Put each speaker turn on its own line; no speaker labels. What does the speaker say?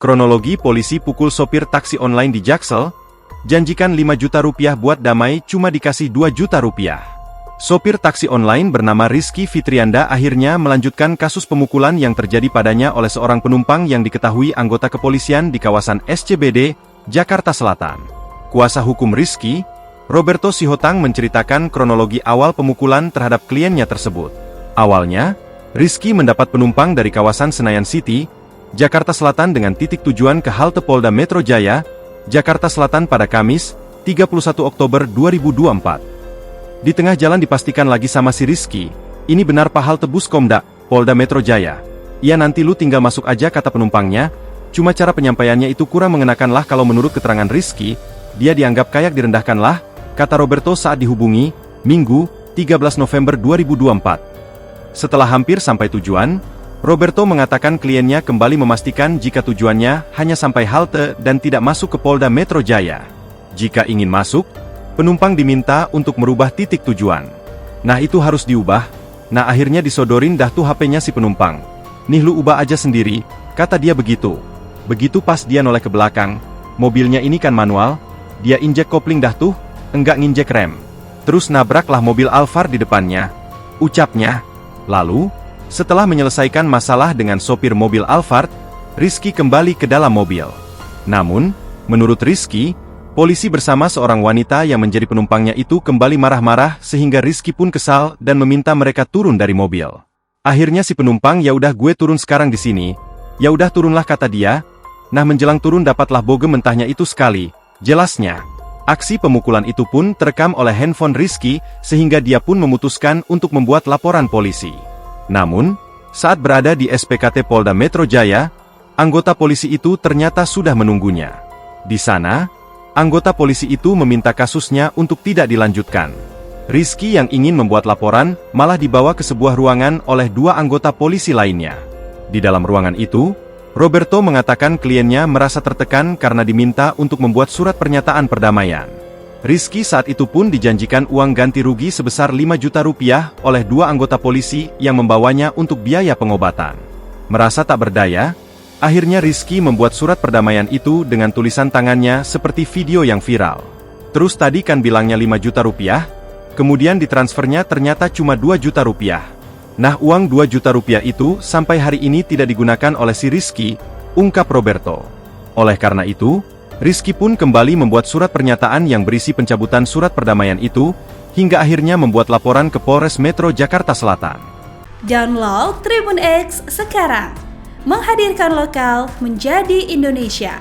Kronologi polisi pukul sopir taksi online di Jaksel, janjikan 5 juta rupiah buat damai cuma dikasih 2 juta rupiah. Sopir taksi online bernama Rizky Fitrianda akhirnya melanjutkan kasus pemukulan yang terjadi padanya oleh seorang penumpang yang diketahui anggota kepolisian di kawasan SCBD, Jakarta Selatan. Kuasa hukum Rizky, Roberto Sihotang menceritakan kronologi awal pemukulan terhadap kliennya tersebut. Awalnya, Rizky mendapat penumpang dari kawasan Senayan City, Jakarta Selatan dengan titik tujuan ke halte Polda Metro Jaya, Jakarta Selatan pada Kamis, 31 Oktober 2024. Di tengah jalan dipastikan lagi sama si Rizky, ini benar Pak halte bus Komda, Polda Metro Jaya. Iya nanti lu tinggal masuk aja kata penumpangnya, cuma cara penyampaiannya itu kurang mengenakan lah kalau menurut keterangan Rizky, dia dianggap kayak direndahkan lah, kata Roberto saat dihubungi, Minggu, 13 November 2024. Setelah hampir sampai tujuan, Roberto mengatakan kliennya kembali memastikan jika tujuannya hanya sampai halte dan tidak masuk ke Polda Metro Jaya. Jika ingin masuk, penumpang diminta untuk merubah titik tujuan. Nah itu harus diubah. Nah akhirnya disodorin dah tuh HP-nya si penumpang. Nih lu ubah aja sendiri, kata dia begitu. Begitu pas dia noleh ke belakang, mobilnya ini kan manual, dia injek kopling dah tuh, enggak nginjek rem. Terus nabraklah mobil Alphard di depannya, ucapnya. Lalu, setelah menyelesaikan masalah dengan sopir mobil Alphard, Rizky kembali ke dalam mobil. Namun, menurut Rizky, polisi bersama seorang wanita yang menjadi penumpangnya itu kembali marah-marah sehingga Rizky pun kesal dan meminta mereka turun dari mobil. Akhirnya si penumpang ya udah gue turun sekarang di sini. Ya udah turunlah kata dia. Nah menjelang turun dapatlah bogem mentahnya itu sekali. Jelasnya, aksi pemukulan itu pun terekam oleh handphone Rizky sehingga dia pun memutuskan untuk membuat laporan polisi. Namun, saat berada di SPKT Polda Metro Jaya, anggota polisi itu ternyata sudah menunggunya. Di sana, anggota polisi itu meminta kasusnya untuk tidak dilanjutkan. Rizky yang ingin membuat laporan malah dibawa ke sebuah ruangan oleh 2 anggota polisi lainnya. Di dalam ruangan itu, Roberto mengatakan kliennya merasa tertekan karena diminta untuk membuat surat pernyataan perdamaian. Rizky saat itu pun dijanjikan uang ganti rugi sebesar 5 juta rupiah oleh 2 anggota polisi yang membawanya untuk biaya pengobatan. Merasa tak berdaya, akhirnya Rizky membuat surat perdamaian itu dengan tulisan tangannya seperti video yang viral. Terus tadi kan bilangnya 5 juta rupiah, kemudian ditransfernya ternyata cuma 2 juta rupiah. Nah uang 2 juta rupiah itu sampai hari ini tidak digunakan oleh si Rizky, ungkap Roberto. Oleh karena itu, Rizky pun kembali membuat surat pernyataan yang berisi pencabutan surat perdamaian itu, hingga akhirnya membuat laporan ke Polres Metro Jakarta Selatan.
Download Tribun X sekarang, menghadirkan lokal menjadi Indonesia.